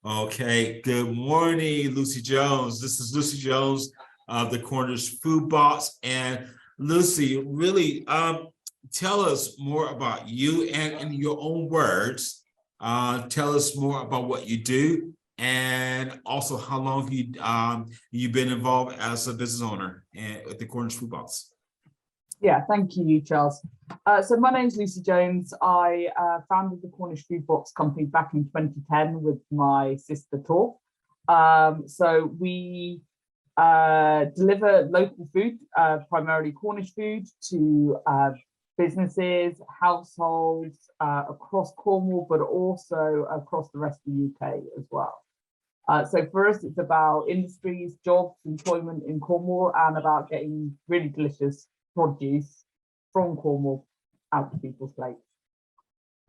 Okay, good morning, Lucy Jones. This is Lucy Jones of the Cornish Food Box. And Lucy, really tell us more about you and in your own words, tell us more about what you do and also how long you've been involved as a business owner at the Cornish Food Box. Yeah, thank you, Charles. So my name's Lucy Jones. I founded the Cornish Food Box company back in 2010 with my sister Tor. So we deliver local food, primarily Cornish food, to businesses, households across Cornwall, but also across the rest of the UK as well. So for us, it's about industries, jobs, employment in Cornwall, and about getting really delicious produce from Cornwall out to people's plates.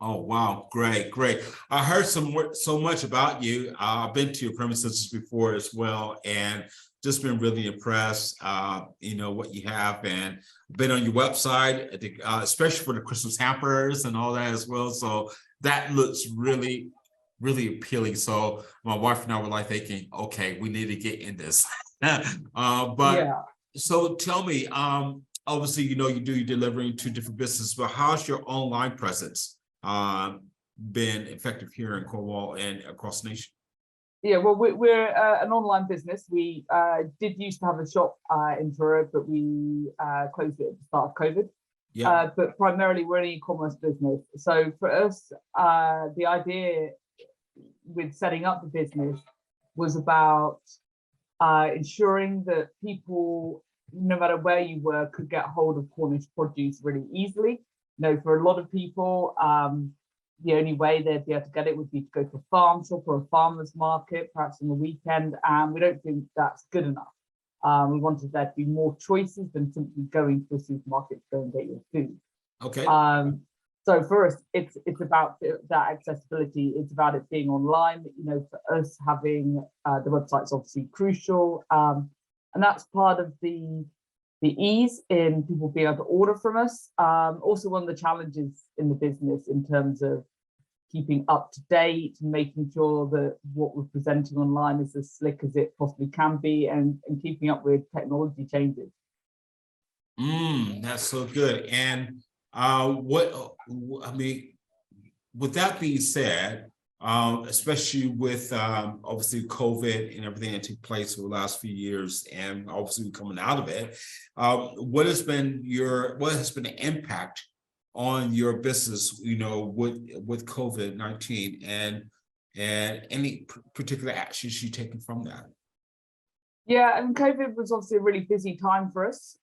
Oh, wow. Great, great. I heard so much about you. I've been to your premises before as well, and just been really impressed, what you have, and been on your website, especially for the Christmas hampers and all that as well. So that looks really, really appealing. So my wife and I were like thinking, okay, we need to get in this. So tell me, obviously, you're delivering to different businesses, but how's your online presence been effective here in Cornwall and across the nation? Yeah, well, we're an online business. We did used to have a shop in Truro, but we closed it at the start of COVID. Yeah. But primarily, we're an e-commerce business. So for us, the idea with setting up the business was about ensuring that people, no matter where you were, could get hold of Cornish produce really easily. For a lot of people, the only way they'd be able to get it would be to go to a farm shop or a farmer's market, perhaps on the weekend, and we don't think that's good enough. We wanted there to be more choices than simply going to a supermarket to go and get your food. Okay. So for us, it's about that accessibility. It's about it being online. For us, having the website's obviously crucial. And that's part of the ease in people being able to order from us. Also, one of the challenges in the business in terms of keeping up to date, making sure that what we're presenting online is as slick as it possibly can be, and keeping up with technology changes. That's so good. And with that being said, especially with obviously COVID and everything that took place over the last few years, and obviously coming out of it, what has been the impact on your business, with COVID-19 and any particular actions you've taken from that? Yeah, and COVID was obviously a really busy time for us.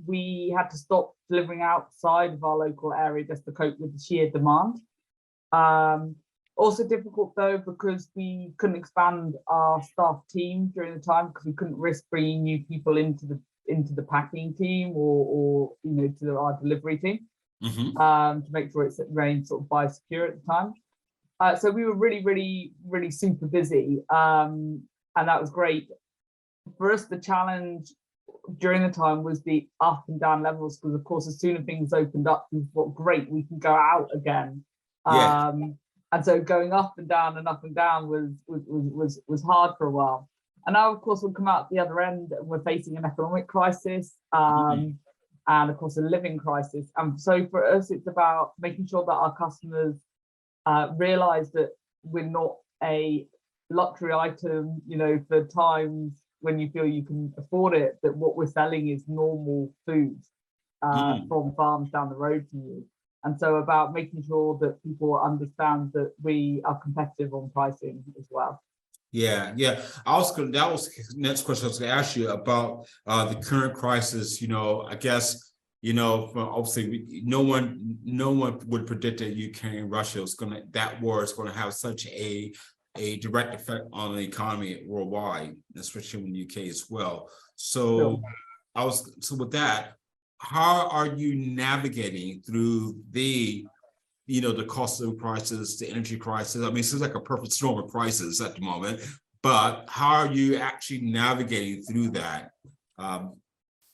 We had to stop delivering outside of our local area just to cope with the sheer demand. Also difficult though, because we couldn't expand our staff team during the time because we couldn't risk bringing new people into the packing team or to our delivery team, to make sure it remained sort of biosecure at the time. So we were really, really, really super busy, and that was great. For us, the challenge during the time was the up and down levels, because of course, as soon as things opened up, we thought, great, we can go out again. Yeah. And so going up and down was hard for a while. And now, of course, we'll come out the other end. We're facing an economic crisis, and of course, a living crisis. And so for us, it's about making sure that our customers realize that we're not a luxury item, for times when you feel you can afford it, that what we're selling is normal food from farms down the road from you. And so about making sure that people understand that we are competitive on pricing as well. Yeah. That was the next question I was going to ask you about the current crisis. I guess, obviously no one would predict that Ukraine and Russia that war is going to have such a direct effect on the economy worldwide, especially in the UK as well. So with that, how are you navigating through the cost of crisis, the energy crisis? I mean, it seems like a perfect storm of crisis at the moment, but how are you actually navigating through that?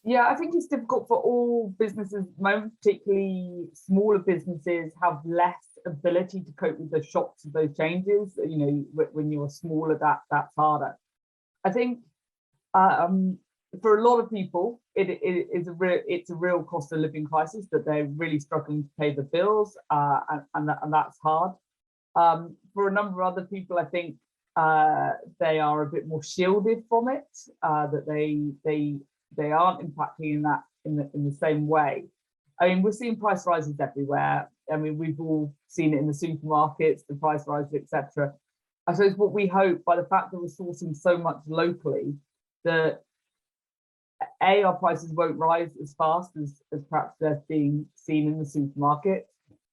Yeah, I think it's difficult for all businesses at the moment, particularly smaller businesses have less ability to cope with the shocks of those changes. You know, when you're smaller, that's harder. I think for a lot of people, it's a real cost of living crisis that they're really struggling to pay the bills, and that's hard. For a number of other people, I think they are a bit more shielded from it, that they aren't impacting in the same way. I mean, we're seeing price rises everywhere. I mean, we've all seen it in the supermarkets, the price rises, etc. I suppose what we hope, by the fact that we're sourcing so much locally, that our prices won't rise as fast as perhaps they're being seen in the supermarket.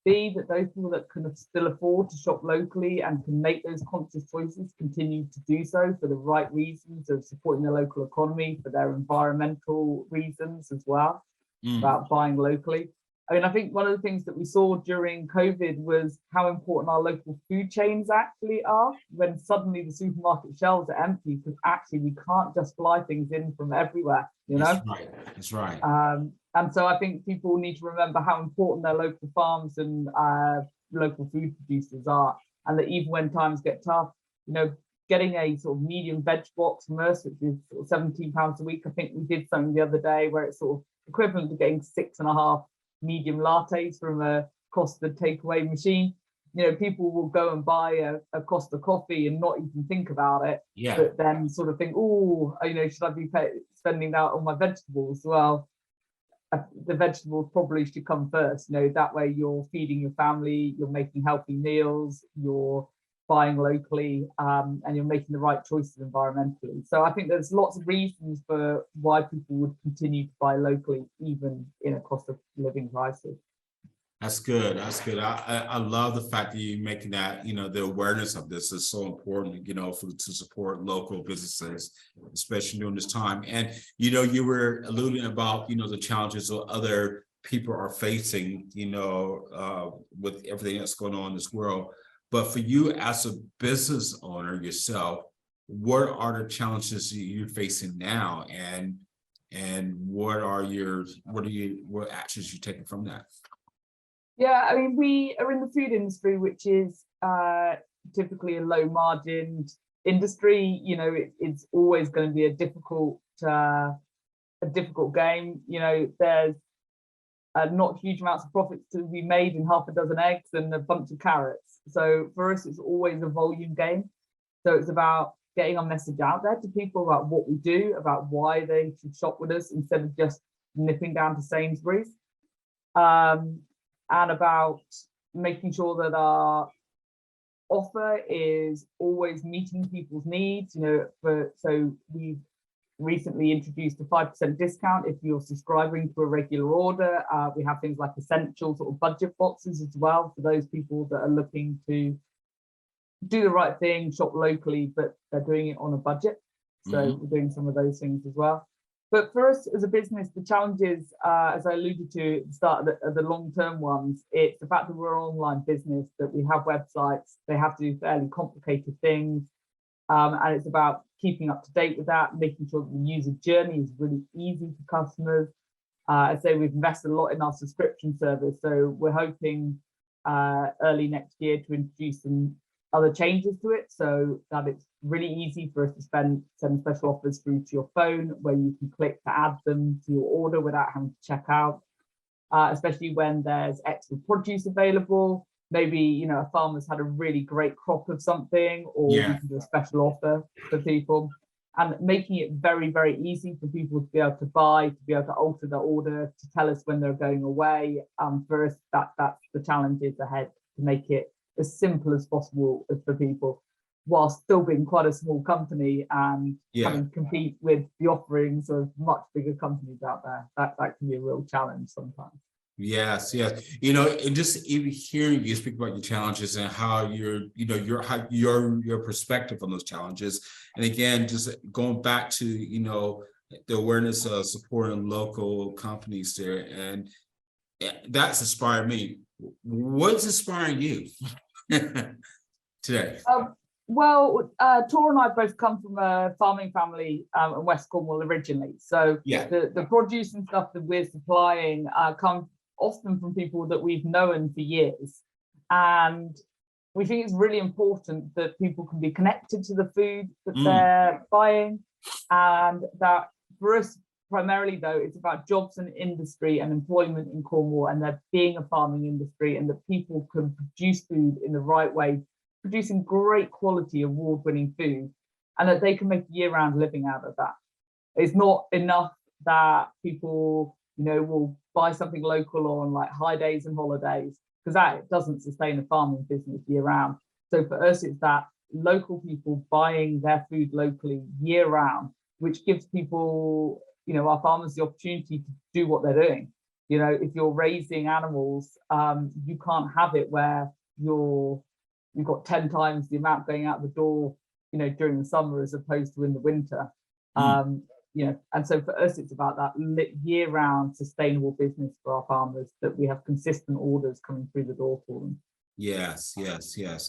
B, that those people that can still afford to shop locally and can make those conscious choices continue to do so for the right reasons of supporting the local economy, for their environmental reasons as well, about buying locally. I mean, I think one of the things that we saw during COVID was how important our local food chains actually are, when suddenly the supermarket shelves are empty, because actually we can't just fly things in from everywhere, you know? That's right. That's right. And so I think people need to remember how important their local farms and local food producers are, and that even when times get tough, you know, getting a sort of medium veg box from us, which is sort of £17 a week. I think we did something the other day where it's sort of equivalent to getting 6.5 medium lattes from a Costa takeaway machine. You know, people will go and buy a Costa coffee and not even think about it, but then sort of think, oh, you know, should I be spending that on my vegetables? Well, the vegetables probably should come first. You know, that way you're feeding your family, you're making healthy meals, you're buying locally, and you're making the right choices environmentally. So I think there's lots of reasons for why people would continue to buy locally, even in a cost of living crisis. That's good. That's good. I love the fact that you're making that, you know, the awareness of this is so important, you know, to support local businesses, especially during this time. And, you know, you were alluding about, you know, the challenges that other people are facing, you know, with everything that's going on in this world. But for you as a business owner yourself, what are the challenges you're facing now? And what actions you're taking from that? Yeah, I mean, we are in the food industry, which is typically a low margined industry. You know, it's always going to be a difficult game. You know, there's not huge amounts of profits to be made in half a dozen eggs and a bunch of carrots. So for us, it's always a volume game. So it's about getting our message out there to people about what we do, about why they should shop with us instead of just nipping down to Sainsbury's. And about making sure that our offer is always meeting people's needs. You know, so we've recently introduced a 5% discount if you're subscribing to a regular order. We have things like essential sort of budget boxes as well for those people that are looking to do the right thing, shop locally, but they're doing it on a budget. So we're doing some of those things as well. But for us as a business, the challenges, as I alluded to at the start, are the long-term ones. It's the fact that we're an online business, that we have websites, they have to do fairly complicated things. And it's about keeping up to date with that, making sure that the user journey is really easy for customers. I say we've invested a lot in our subscription service, so we're hoping early next year to introduce some other changes to it, so that it's really easy for us to send special offers through to your phone, where you can click to add them to your order without having to check out, especially when there's extra produce available. Maybe, you know, a farmer's had a really great crop of something, or we can do a special offer for people, and making it very, very easy for people to be able to buy, to be able to alter their order, to tell us when they're going away. For us, that's the challenges ahead, to make it as simple as possible for people, while still being quite a small company and having to compete with the offerings of much bigger companies out there. That can be a real challenge sometimes. Yes, yes. You know, and just even hearing you speak about your challenges and how your perspective on those challenges. And again, just going back to, you know, the awareness of supporting local companies there. And that's inspired me. What's inspiring you today? Well, Tor and I both come from a farming family in West Cornwall originally. So Yeah. the produce and stuff that we're supplying come often from people that we've known for years. And we think it's really important that people can be connected to the food that they're buying. And that for us, primarily though, it's about jobs and industry and employment in Cornwall, and there being a farming industry, and that people can produce food in the right way, producing great quality, award-winning food, and that they can make a year-round living out of that. It's not enough that people, will buy something local on like high days and holidays, because that doesn't sustain a farming business year-round. So for us, it's that local people buying their food locally year-round, which gives people, our farmers, the opportunity to do what they're doing. If you're raising animals, you can't have it where you've got 10 times the amount going out the door, during the summer as opposed to in the winter. And so for us, it's about that year-round sustainable business for our farmers, that we have consistent orders coming through the door for them. Yes. I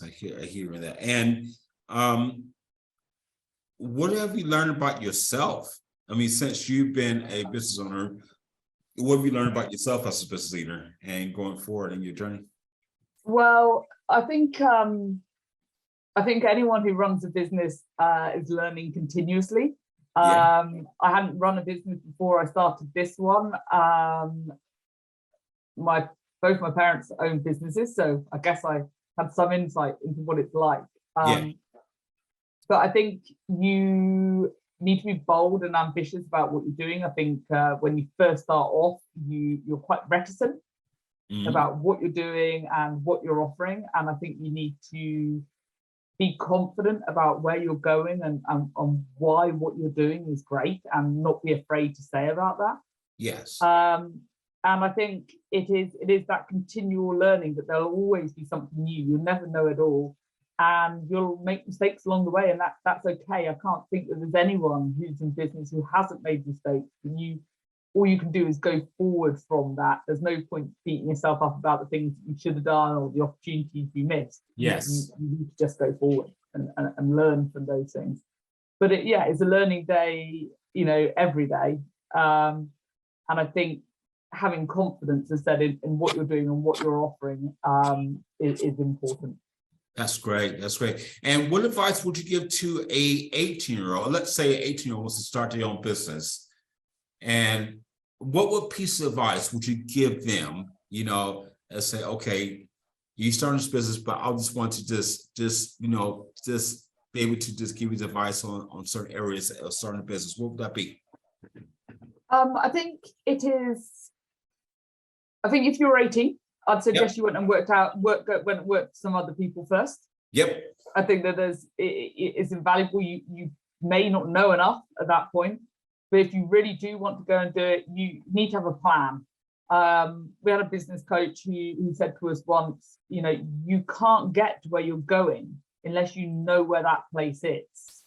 hear that. And what have you learned about yourself? I mean, since you've been a business owner, what have you learned about yourself as a business leader and going forward in your journey? Well, I think anyone who runs a business is learning continuously. I hadn't run a business before I started this one. Both my parents own businesses, so I guess I had some insight into what it's like. But I think you need to be bold and ambitious about what you're doing. I think when you first start off, you're quite reticent about what you're doing and what you're offering. And I think you need to be confident about where you're going and why what you're doing is great, and not be afraid to say about that. Yes. And I think it is that continual learning, that there'll always be something new. You'll never know it all, and you'll make mistakes along the way, and that's okay. I can't think that there's anyone who's in business who hasn't made mistakes. And all you can do is go forward from that. There's no point beating yourself up about the things that you should have done or the opportunities you missed. Yes. You need to just go forward and learn from those things. But it's a learning day, every day. And I think having confidence, as said, in what you're doing and what you're offering is important. That's great. And what advice would you give to a 18-year-old? Let's say an 18-year-old wants to start their own business. And what piece of advice would you give them, and say, okay, you start this business, but I just want to just be able to just give you advice on certain areas of starting a business. What would that be? I think if you're 18, I'd suggest you went and worked with some other people first. Yep. I think that it's invaluable. You may not know enough at that point, but if you really do want to go and do it, you need to have a plan. We had a business coach who said to us once, you can't get to where you're going unless you know where that place is.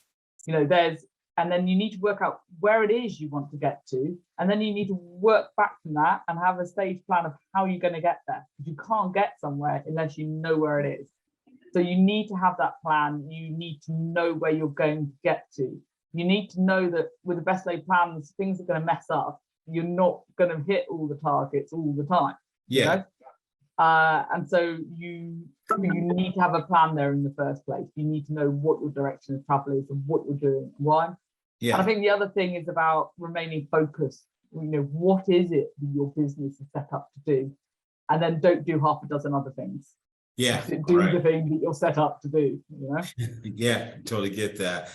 And then you need to work out where it is you want to get to. And then you need to work back from that and have a stage plan of how you're going to get there. Because you can't get somewhere unless you know where it is. So you need to have that plan. You need to know where you're going to get to. You need to know that with the best laid plans, things are going to mess up. You're not going to hit all the targets all the time. Yeah. And so you need to have a plan there in the first place. You need to know what your direction of travel is and what you're doing and why. Yeah. And I think the other thing is about remaining focused. What is it that your business is set up to do? And then don't do half a dozen other things. Yeah. Do the thing that you're set up to do. Yeah, totally get that.